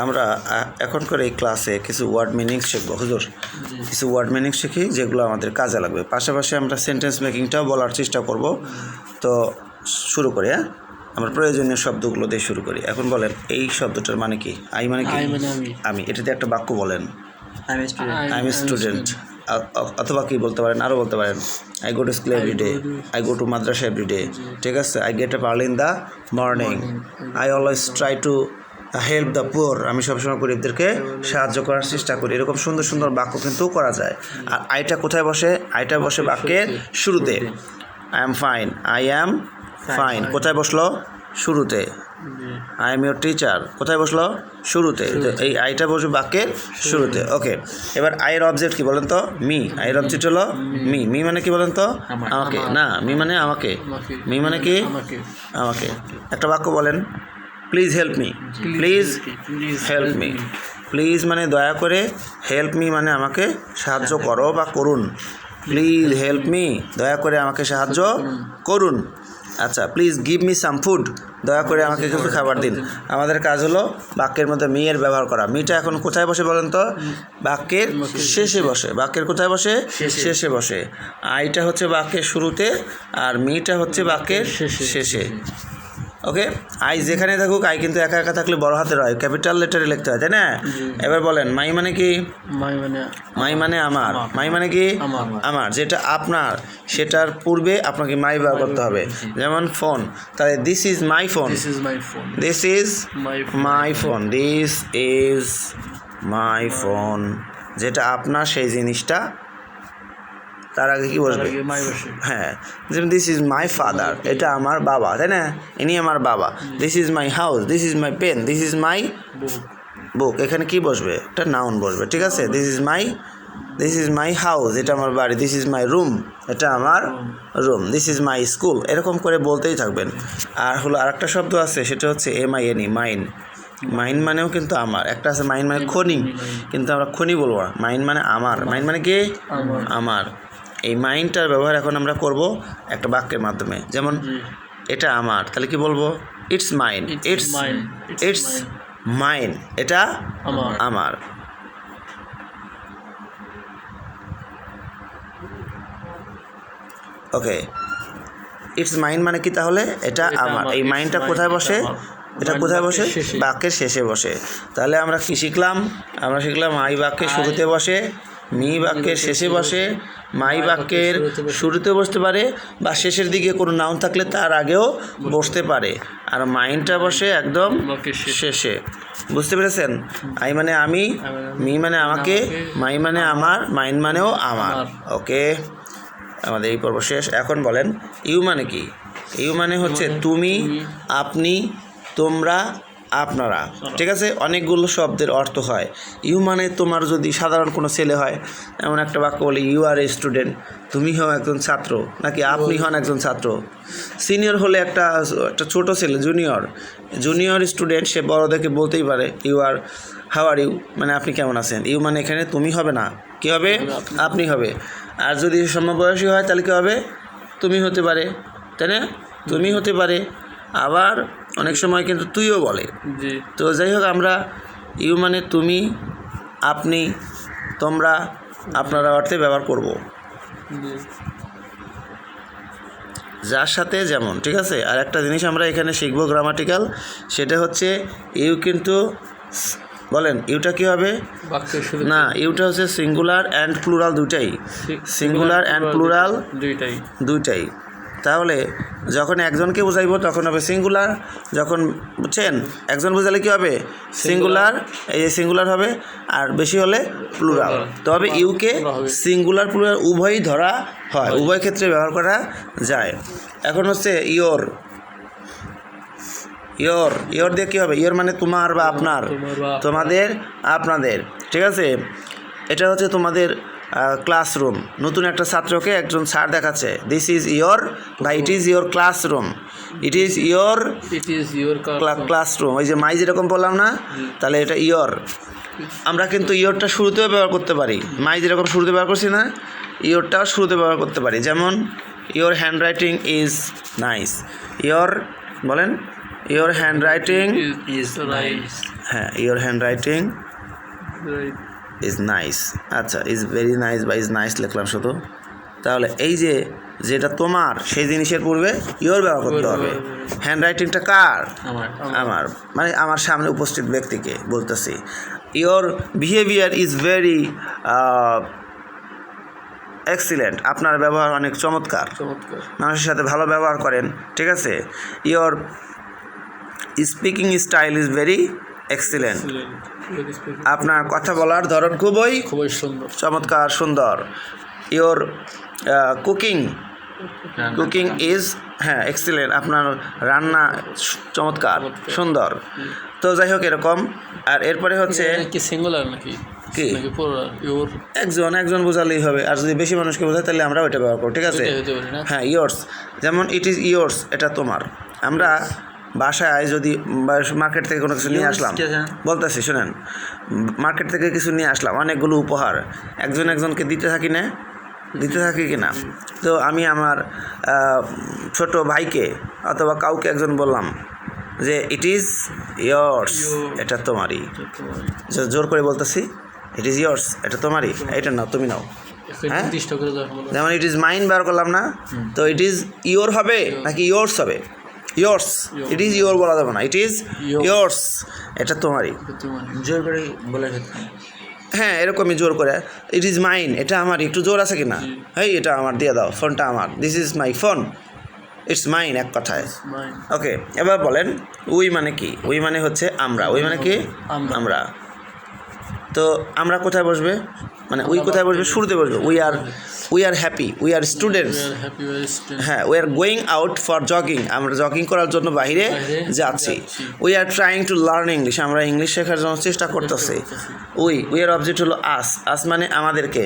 আমরা এখন করে এই ক্লাসে কিছু ওয়ার্ড মিনিং শিখবো হুজুর, কিছু ওয়ার্ড মিনিং শিখি যেগুলো আমাদের কাজে লাগবে। পাশাপাশি আমরা সেন্টেন্স মেকিংটাও বলার চেষ্টা করব। তো শুরু করি। আমরা প্রয়োজনীয় শব্দগুলো দিয়ে শুরু করি। এখন বলেন এই শব্দটার মানে কি? আই মানে কি? আমি। এটাতে একটা বাক্য বলেন। I M a student. অথবা কি বলতে পারেন, আরও বলতে পারেন I go to school every day, I go to Madrasa every day. ঠিক আছে? I get up early in the morning, I always try to help the poor. আমি সবসময় গরিবদেরকে সাহায্য করার চেষ্টা করি। এরকম সুন্দর সুন্দর বাক্য কিন্তু করা যায়। আর আইটা কোথায় বসে? আইটা বসে বাক্যের শুরুতে। I am fine, I am fine কোথায় বসলো? শুরুতে। আই এম ইউর টিচার কোথায় বসলো? শুরুতে। তো এই আইটা বসবে বাক্যের শুরুতে। ওকে, এবার আইয়ের অবজেক্ট কি বলেন তো? মি। আইয়ের অবজেক্ট হলো মি। মি মানে কি বলেন তো? আমাকে। না, মি মানে আমাকে। মি মানে কি? আমাকে। একটা বাক্য বলেন, please help me. Please help me. Please মানে দয়া করে, হেল্প মি মানে আমাকে সাহায্য করো বা করুন। প্লিজ হেল্প মি, দয়া করে আমাকে সাহায্য করুন। আচ্ছা, please give me some food, দয়া করে আমাকে কিছু খাবার দিন। আমাদের কাজ হলো বাক্যের মধ্যে মি এর ব্যবহার করা। মিটা এখন কোথায় বসে বলেন তো? বাক্যের শেষে বসে। বাক্যের কোথায় বসে? শেষে বসে। আইটা হচ্ছে বাক্যের শুরুতে আর মিটা হচ্ছে বাক্যের শেষে। ওকে, আই যেখানে থাকুক, আই কিন্তু একা একা থাকলে বড় হাতের হয়, ক্যাপিটাল লেটারে লিখতে হয়, তাই না? এবার বলেন মাই মানে কি? মাই মানে আমার। মাই মানে কি? আমার। যেটা আপনার সেটার পূর্বে আপনাকে মাই ব্যবহার করতে হবে। যেমন ফোন, তাহলে this is my phone. This is my phone. This is my phone. যেটা আপনার সেই জিনিসটা তার আগে কি বসবে? হ্যাঁ, যেমন দিস ইজ মাই ফাদার, এটা আমার বাবা, তাই না? ইনি আমার বাবা। This is my house, this is my pen, this is my book. এখানে কি বসবে? একটা নাউন বসবে। ঠিক আছে? দিস ইজ মাই হাউস, এটা আমার বাড়ি। দিস ইজ মাই রুম, এটা আমার room. This is my school. এরকম করে বলতেই থাকবেন। আর হলো আরেকটা শব্দ আছে, সেটা হচ্ছে MINE, মাইন। মাইন মানেও কিন্তু আমার। একটা আছে মাইন মানে খনি, কিন্তু আমরা খনি বলবো না। মাইন মানে আমার। মাইন মানে কি? আমার। এই মাইনটার ব্যবহার এখন আমরা করব একটা বাক্যের মাধ্যমে। যেমন এটা আমার, তাহলে কি বলবো? It's mine. ইটস মাইন, এটা আমার। ওকে, ইটস মাইন মানে কি তাহলে? এটা আমার। এই মাইনটা কোথায় বসে? এটা কোথায় বসে? বাক্যের শেষে বসে। তাহলে আমরা কি শিখলাম? আমরা শিখলাম আই বাক্যের শুরুতে বসে, মি বাক্যের শেষে বসে, মাই বাক্যের শুরুতে বসতে পারে বা শেষের দিকে কোনো নাউন থাকলে তার আগেও বসতে পারে। আর মাইনটা বসে একদম শেষে। বুঝতে পেরেছেন? আই মানে আমি, মি মানে আমাকে, মাই মানে আমার, মাইন মানেও আমার। ওকে, আমাদের এই পর্ব শেষ। এখন বলেন ইউ মানে কি? ইউ মানে হচ্ছে তুমি, আপনি, তোমরা, আপনারা। ঠিক আছে? অনেকগুলো শব্দের অর্থ হয়। ইউ মানে তোমার যদি সাধারণ কোনো ছেলে হয়, এমন একটা বাক্য বলি, ইউ আর এ স্টুডেন্ট, তুমি হও একজন ছাত্র, নাকি আপনি হন একজন ছাত্র। সিনিয়র হলে একটা ছোট ছেলে, জুনিয়র স্টুডেন্ট, সে বড়দেরকে বলতেই পারে you are, how are you, মানে আপনি কেমন আছেন। ইউ মানে এখানে তুমি হবে না, কি হবে? আপনি হবে। আর যদি সমবয়সী হয় তাহলে কী হবে? তুমি হতে পারে, তাই না? তুমি হতে পারে। আবার অনেক সময় কিন্তু তুইও বলে। তো যাই হোক, আমরা ইউ মানে তুমি, আপনি, তোমরা, আপনারা অর্থে ব্যবহার করব, যার সাথে যেমন। ঠিক আছে? আর একটা জিনিস আমরা এখানে শিখবো গ্রামাটিক্যাল, সেটা হচ্ছে ইউ কিন্তু বলেন ইউটা কী হবে? না, ইউটা হচ্ছে সিঙ্গুলার অ্যান্ড প্লুরাল দুইটাই। সিঙ্গুলার অ্যান্ড প্লুরাল দুইটাই। তাহলে যখন একজনকে বোঝাইব তখন হবে সিঙ্গুলার, যখন বুঝছেন একজন বোঝালে কী হবে? সিঙ্গুলার, এই যে সিঙ্গুলার হবে, আর বেশি হলে প্লুরাল। তবে ইউকে সিঙ্গুলার প্লুরাল উভয়ই ধরা হয়, উভয় ক্ষেত্রে ব্যবহার করা যায়। এখন হচ্ছে ইয়োর দিয়ে কী হবে? ইয়োর মানে তোমার বা আপনার, তোমাদের, আপনাদের। ঠিক আছে? এটা হচ্ছে তোমাদের ক্লাসরুম। নতুন একটা ছাত্রকে একজন স্যার দেখাচ্ছে, দিস ইজ ইয়োর, বা it is your classroom, it is your classroom. ওই যে মাই যেরকম বললাম না, তাহলে এটা ইয়োর। আমরা কিন্তু ইয়োরটা শুরুতেও ব্যবহার করতে পারি। মাই যেরকম শুরুতে ব্যবহার করছি না, ইয়োরটাও শুরুতে ব্যবহার করতে পারি। যেমন your hand writing is nice. Your বলেন your hand writing is nice. হ্যাঁ your hand writing Right. Is nice. আচ্ছা ইজ ভেরি নাইস বা ইজ নাইস লিখলাম শুধু। তাহলে এই যে যেটা তোমার সেই জিনিসের পূর্বে ইওর ব্যবহার করতে হবে। হ্যান্ড রাইটিংটা কার? আমার, মানে আমার সামনে উপস্থিত ব্যক্তিকে বলতেছি। Your behaviour is very excellent, আপনার ব্যবহার অনেক চমৎকার, চমৎকার। মানুষের সাথে ভালো ব্যবহার করেন, ঠিক আছে। Your speaking style is very excellent, আপনার কথা বলার ধরন খুবই খুবই সুন্দর। চমৎকার সুন্দর। ইওর কুকিং ইজ হ্যাঁ এক্সিলেন্ট, আপনার রান্না চমৎকার সুন্দর। তো যাই হোক এরকম। আর এরপরে হচ্ছে কি সিঙ্গুলার নাকি কি নাকি প্লুরাল? ইওর একজন বোঝালেই হবে, আর যদি বেশি মানুষকে বোঝায় তাহলে আমরা ওইটা ব্যবহার করব, ঠিক আছে। হতে পারে না? হ্যাঁ ইয়োর্স, যেমন ইট ইজ ইয়োর্স, এটা তোমার। আমরা বাসায় যদি মার্কেট থেকে কোনো কিছু নিয়ে আসলাম, বলতেছি শুনেন, মার্কেট থেকে কিছু নিয়ে আসলাম, অনেকগুলো উপহার একজনকে দিতে থাকি কি না। তো আমি আমার ছোট ভাইকে অথবা কাউকে একজন বললাম যে ইট ইজ ইয়োর্স, এটা তোমারই। জোর করে বলতেছি ইট ইজ ইয়োর্স, এটা তোমারই, এটা নাও, তুমি নাও। হ্যাঁ যেমন ইট ইজ মাইন বার করলাম না, তো ইট ইজ ইয়োর হবে নাকি ইয়োর্স হবে? ইয়োর্স, ইট ইজ ইয়োর বলা যাবে না, ইট ইজ ইয়োর্স, এটা তোমারই। জোর করে বলে হ্যাঁ এরকমই জোর করে, ইট ইজ মাইন, এটা আমার, একটু জোর আছে কি না? হেই এটা আমার, দিয়ে দাও, ফোনটা আমার, this is my phone, it's mine, এক কথায়। ওকে, এবার বলেন উই মানে কি? উই মানে হচ্ছে আমরা। উই মানে কি? আমরা। তো আমরা কোথায় বসবে, মানে উই কোথায় বসবে? শুরুতে বসবে। We are happy, we are students. হ্যাঁ, we are going out for jogging, আমরা জগিং করার জন্য বাইরে যাচ্ছি। We are trying to learn English, আমরা ইংলিশ শেখার জন্য চেষ্টা করতেছি। উই আর অবজেক্ট হলো আস মানে আমাদেরকে।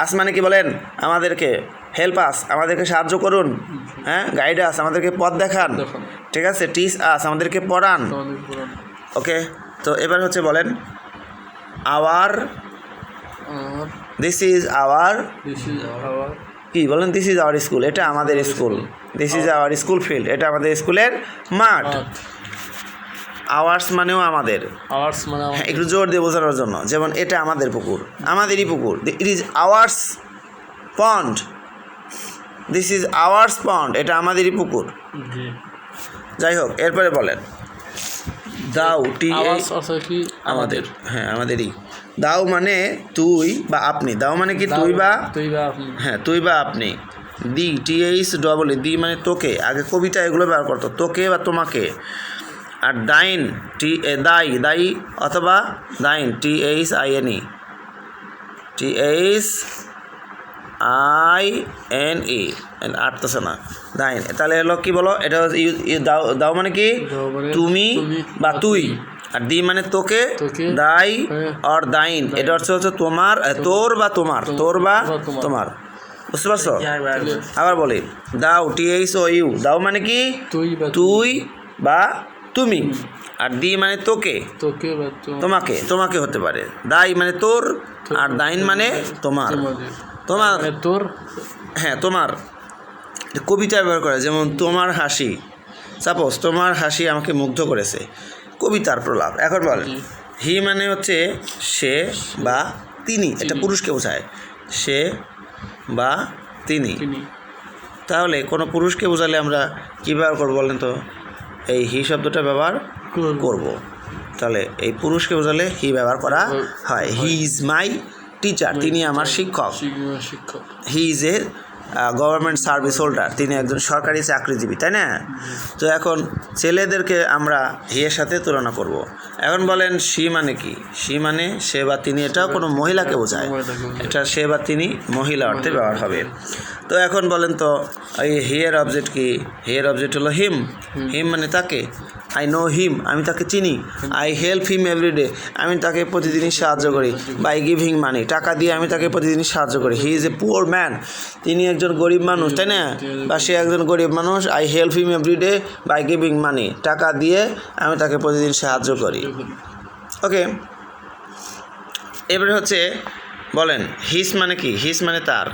আস মানে কি বলেন? আমাদেরকে। হেল্প আস, আমাদেরকে সাহায্য করুন। হ্যাঁ, গাইড আস, আমাদেরকে পথ দেখান, ঠিক আছে। টিচ আস, আমাদেরকে পড়ান। ওকে, তো এবার হচ্ছে বলেন আওয়ার, দিস ইজ আওয়ার কি বলেন? দিস ইজ আওয়ার স্কুল, এটা আমাদের school. This is our school field, এটা আমাদের স্কুলের মাঠ। আওয়ার্স মানেও আমাদের, হ্যাঁ একটু জোর দিয়ে বোঝানোর জন্য। যেমন এটা আমাদের পুকুর, আমাদেরই পুকুর। It is ours pond, this is ours pond, এটা আমাদেরই পুকুর। যাই হোক, এরপরে বলেন দাও, আমাদের, হ্যাঁ আমাদেরই। দাও মানে তুই বা আপনি, দাও মানে কি? তুই বা হ্যাঁ তুই বা আপনি। দি, THEE, দি মানে তোকে। আগে কবিতা এগুলো ব্যবহার করতো, তোকে বা তোমাকে। আর দাইন, দাই অথবা দাইন, THINE, আটতেছে না, দাইন। তাহলে এলো কি বলো? এটা দাও মানে কি? তুমি বা তুই। আর দি মানে তোকে, দাই আর দাইন, এটা হচ্ছে তোমার, তোর বা তোমার, তোর বা তোমার। বুঝতে পারছো? আবার বলি দাও, THOU, দাও মানে কি? তুই বা তুমি। আর দি মানে তোকে, তোমাকে হতে পারে। দাই মানে তোর, আর দাইন মানে তোমার, তোর। হ্যাঁ তোমার। কবিতা ব্যবহার করে, যেমন তোমার হাসি, সাপোজ তোমার হাসি আমাকে মুগ্ধ করেছে, কবিতার প্রলাপ। এখন বলেন হি মানে হচ্ছে সে বা তিনি, এটা পুরুষকে বোঝায়, সে বা তিনি। তাহলে কোনো পুরুষকে বোঝালে আমরা কী ব্যবহার করবো বলেন তো? এই হি শব্দটা ব্যবহার করব। তাহলে এই পুরুষকে বোঝালে হি ব্যবহার করা হয়। হি ইজ মাই টিচার, তিনি আমার শিক্ষক। He is a government service holder, তিনি একজন সরকারি চাকরিজীবী, তাই না? তো এখন ছেলেদেরকে আমরা হিয়ের সাথে তুলনা করব। এখন বলেন সি মানে কি? সি মানে সে বা তিনি, এটাও কোনো মহিলাকে বোঝায়, এটা সে বা তিনি মহিলা অর্থে ব্যবহার হবে। তো এখন বলেন তো এই হিয়ের অবজেক্ট কি? হিয়ের অবজেক্ট হলো হিম। হিম মানে তাকে। আই নো হিম, আমি তাকে চিনি। আই হেল্প হিম এভরিডে, আমি তাকে প্রতিদিনই সাহায্য করি। বাই গিভিং মানি, টাকা দিয়ে আমি তাকে প্রতিদিনই সাহায্য করি। He is a poor man, তিনি একজন গরিব মানুষ, তাই না? বা সে একজন গরিব মানুষ। I help him everyday by giving money, টাকা দিয়ে আমি তাকে প্রতিদিন সাহায্য করি। ওকে, এবারে হচ্ছে বলেন হিস মানে কি? হিস মানে তার,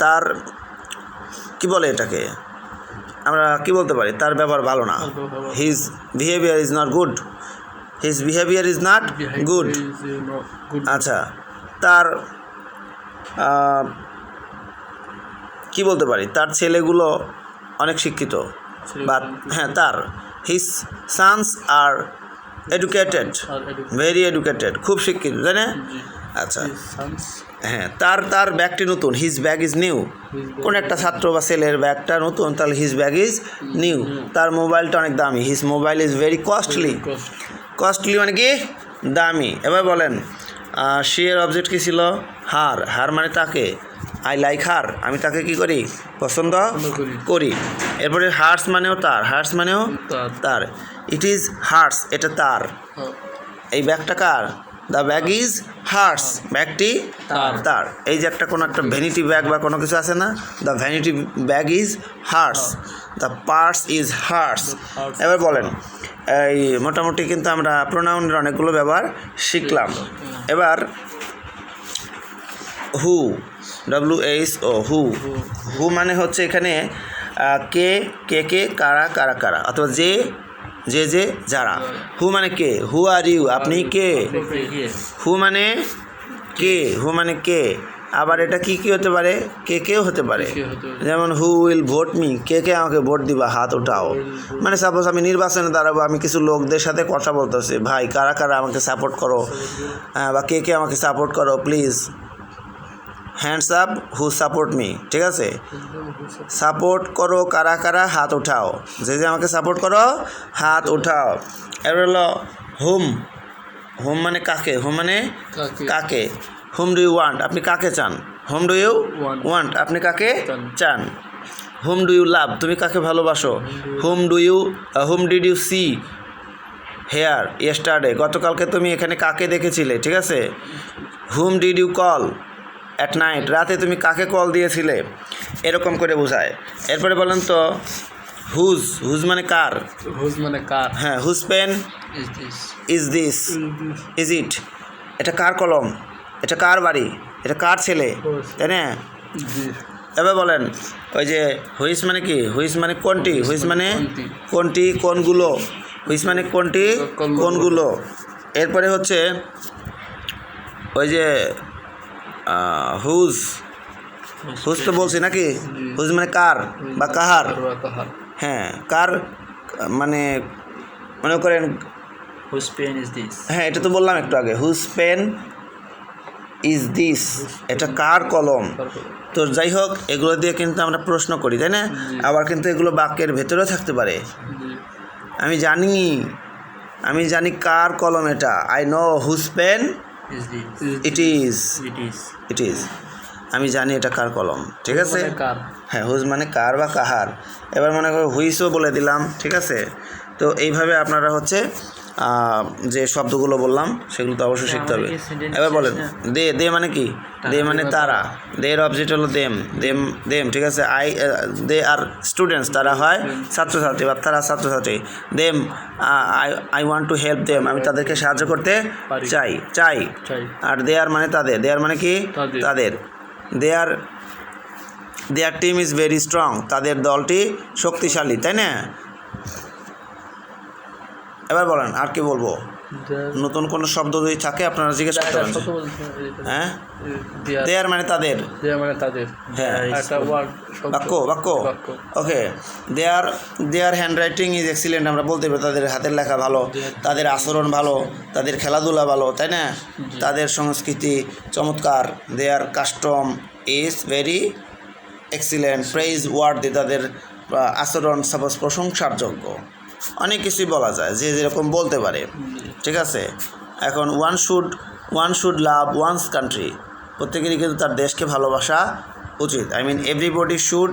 তার কি বলে এটাকে, আমরা কি বলতে পারি, তার ব্যবহার ভালো না। His behaviour is not good, his behaviour is not good. আচ্ছা, তার কি বলতে পারি, তার ছেলেগুলো অনেক শিক্ষিত, বা হ্যাঁ তার his sons are educated, very educated, খুব শিক্ষিত, তাই না? আচ্ছা হ্যাঁ, তার ব্যাগটি নতুন, হিজ ব্যাগ ইজ নিউ। কোন একটা ছাত্র বা ছেলের ব্যাগটা নতুন, তাহলে হিজ ব্যাগ ইজ নিউ। তার মোবাইলটা অনেক দামি, his mobile is very costly. Costly মানে কি, দামি। এবার বলেন সি এর অবজেক্ট কী ছিল, হার। হার মানে তাকে, আই লাইক হার, আমি তাকে কি করি, পছন্দ করি। এরপরে হার্স মানেও তার, হার্স মানেও তার। ইট ইজ হার্স, এটা তার। এই ব্যাগটা কার, দ্য ব্যাগ ইজ হার্স, ব্যাগটি তার। এই যে একটা কোনো একটা ভ্যানিটি ব্যাগ বা কোনো কিছু আছে না, the vanity bag is hers, the purse is hers. এবার বলেন এই মোটামুটি কিন্তু আমরা প্রোনাউনের অনেকগুলো ব্যবহার শিখলাম। এবার হু, WHO, হু। হু মানে হচ্ছে এখানে কে কে, কারা কারা, অথবা যে যারা। হু মানে কে, হু আর ইউ, আপনি কে। হু মানে কে, হু মানে কে। আবার এটা কি হতে পারে, কেও হতে পারে। যেমন হু উইল ভোট মি, কে আমাকে ভোট দিবা, হাত ওঠাও। মানে সাপোজ আমি নির্বাচনে দাঁড়াবো, আমি কিছু লোকদের সাথে কথা বলতেছি, ভাই কারা আমাকে সাপোর্ট করো, বা কে আমাকে সাপোর্ট করো please, hands up who support me. ঠিক আছে, সাপোর্ট করো কারা, হাত উঠাও, যে আমাকে সাপোর্ট করো হাত উঠাও। এবার হলো হুম, হুম মানে কাকে, হুম মানে কাকে। হুম ডু ইউ ওয়ান্ট, আপনি কাকে চান, হুম ডু ইউ ওয়ান্ট, আপনি কাকে চান। হুম ডু ইউ লাভ, তুমি কাকে ভালোবাসো। Whom did you see here yesterday, গতকালকে তুমি এখানে কাকে দেখেছিলে। ঠিক আছে, whom did you call at night, রাতে তুমি কাকে কল দিয়েছিলে, এরকম করে বোঝায়। এরপরে বলেন তো হুজ মানে কার, হুজ মানে কার। হ্যাঁ, whose pen is this, is it, এটা কার কলম, এটা কার বাড়ি, এটা কার ছেলে, তাই না? এবার বলেন ওই যে হুইস মানে কি, হুইস মানে কোনটি, হুইস মানে কোনটি, কোনগুলো, হুইস মানে কোনটি কোনগুলো। এরপরে হচ্ছে ওই যে হুজ তো বলছি নাকি, হুজ মানে কার বা কাহার। হ্যাঁ, কার মানে মনে করেন হুজ পেন ইজ দিস, হ্যাঁ এটা তো বললাম একটু আগে, হুজ পেন ইজ দিস, এটা কার কলম। তো যাই হোক, এগুলো দিয়ে কিন্তু আমরা প্রশ্ন করি, তাই না? আবার কিন্তু এগুলো বাক্যের ভেতরেও থাকতে পারে। আমি জানি কার কলম এটা, I know whose pen it is, আমি জানি এটা কার কলম। ঠিক আছে, হ্যাঁ, হুজ মানে কার বা কাহার। এবার মনে করো হুইসও বলে দিলাম। ঠিক আছে, তো এইভাবে আপনারা হচ্ছে যে শব্দগুলো বললাম সেগুলো তো অবশ্যই শিখতে হবে। এবার বলেন দে মানে কি, দে মানে তারা, দের অবজেক্ট হলো দেম। ঠিক আছে, দে আর স্টুডেন্টস, তারা হয় ছাত্রছাত্রী বা তারা ছাত্রছাত্রী। Them I want to help them, আমি তাদেরকে সাহায্য করতে চাই। আর দেয়ার মানে তাদের, দেয়ার মানে কি তাদের। দেয়ার টিম ইজ ভেরি স্ট্রং, তাদের দলটি শক্তিশালী, তাই না? এবার বলেন আর কি বলবো, নতুন কোনো শব্দ যদি থাকে আপনারা জিজ্ঞেস করতে পারেন। হ্যাঁ, দেয়ার মানে তাদের, হ্যাঁ বাক্য। Okay, their hand writing is excellent, আমরা বলতে পারি তাদের হাতের লেখা ভালো, তাদের আচরণ ভালো, তাদের খেলাধুলা ভালো, তাই না? তাদের সংস্কৃতি চমৎকার, their custom is very excellent, praiseworthy, তাদের আচরণ সাপোজ প্রশংসার যোগ্য। অনেক কিছুই বলা যায়, যে যেরকম বলতে পারে। ঠিক আছে, এখন one should love one's country, প্রত্যেকেরই কিন্তু তার দেশকে ভালোবাসা উচিত। আই মিন এভরিবডি শুড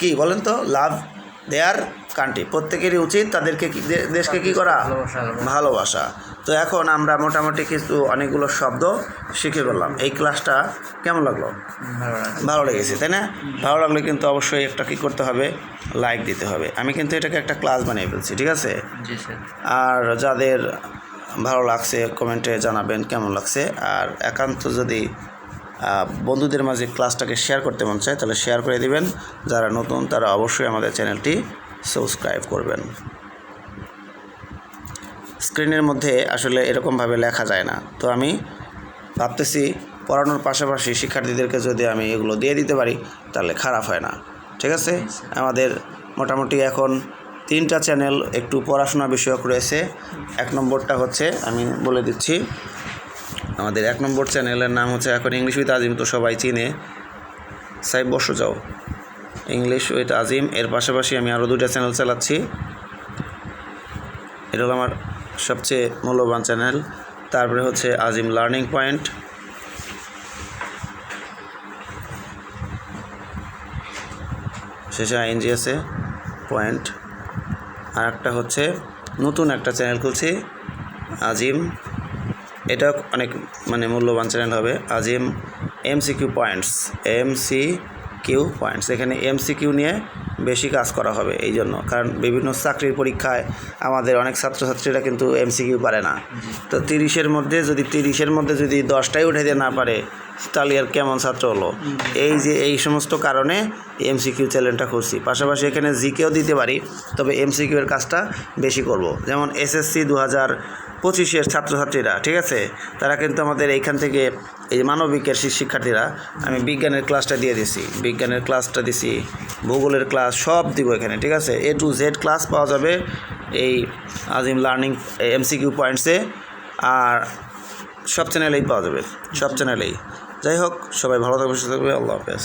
কি বলেন তো, লাভ দেয়ার কান্ট্রি, প্রত্যেকেরই উচিত তাদেরকে দেশকে কি করা, ভালোবাসা। তো এখন আমরা মোটামুটি কিছু অনেকগুলো শব্দ শিখে ফেললাম। এই ক্লাসটা কেমন লাগলো? ভালো লেগেছে, তাই না? ভালো লাগলে কিন্তু অবশ্যই একটা কী করতে হবে, লাইক দিতে হবে। আমি কিন্তু এটাকে একটা ক্লাস বানিয়ে ফেলছি, ঠিক আছে? আর যাদের ভালো লাগছে কমেন্টে জানাবেন কেমন লাগছে। আর একান্ত যদি বন্ধুদের মাঝে ক্লাসটাকে শেয়ার করতে মন চায় তাহলে শেয়ার করে দিবেন। যারা নতুন তারা অবশ্যই আমাদের চ্যানেলটি সাবস্ক্রাইব করবেন। স্ক্রিনের মধ্যে আসলে এরকমভাবে লেখা যায় না, তো আমি ভাবতেছি পড়ানোর পাশাপাশি শিক্ষার্থীদেরকে যদি আমি এগুলো দিয়ে দিতে পারি তাহলে খারাপ হয় না। ঠিক আছে, আমাদের মোটামুটি এখন 3টা চ্যানেল একটু পড়াশোনা বিষয়ক রয়েছে। 1 নম্বরটা হচ্ছে আমি বলে দিচ্ছি, আমাদের 1 নম্বর চ্যানেলের নাম হচ্ছে এখন ইংলিশ উইথ আজিম, তো সবাই চিনে। সাহেব বসো যাও, ইংলিশ উইথ আজিম। এর পাশাপাশি আমি আরও 2টা চ্যানেল চালাচ্ছি। এটা হলো আমার সবচেয়ে মূল্যবান চ্যানেল। তারপরে হচ্ছে আজিম লার্নিং পয়েন্ট, শেষে আইএনজি আছে পয়েন্ট। আর একটা হচ্ছে নতুন একটা চ্যানেল খুলছি আজিম, এটা অনেক মূল্যবান চ্যানেল হবে, আজিম এমসিকিউ পয়েন্টস। এখানে এমসিকিউ নিয়ে বেশি কাজ করা হবে, এই জন্য কারণ বিভিন্ন চাকরির পরীক্ষায় আমাদের অনেক ছাত্রছাত্রীরা কিন্তু এমসিকিউ পারে না। তো 30-এর মধ্যে যদি 10টাই উঠাইতে না পারে তাহলে আর কেমন ছাত্র হলো। এই সমস্ত কারণে এমসিকিউ চ্যানেলটা খুঁজছি। পাশাপাশি এখানে জিকেও দিতে পারি, তবে এমসিকিউ এর কাজটা বেশি করব। যেমন এসএসসি 2025-এর ছাত্রছাত্রীরা, ঠিক আছে, তারা কিন্তু আমাদের এইখান থেকে এই মানবিকের শিক্ষার্থীরা, আমি বিজ্ঞানের ক্লাসটা দিয়ে দিছি, ভূগোলের ক্লাস সব দিব এখানে। ঠিক আছে, A to Z ক্লাস পাওয়া যাবে এই আজিম লার্নিং এমসিকিউ পয়েন্টসে, আর সব চ্যানেলেই পাওয়া যাবে, সব চ্যানেলেই। যাই হোক, সবাই ভালো থাকবে, সুস্থ থাকবে। আল্লাহ হাফেজ।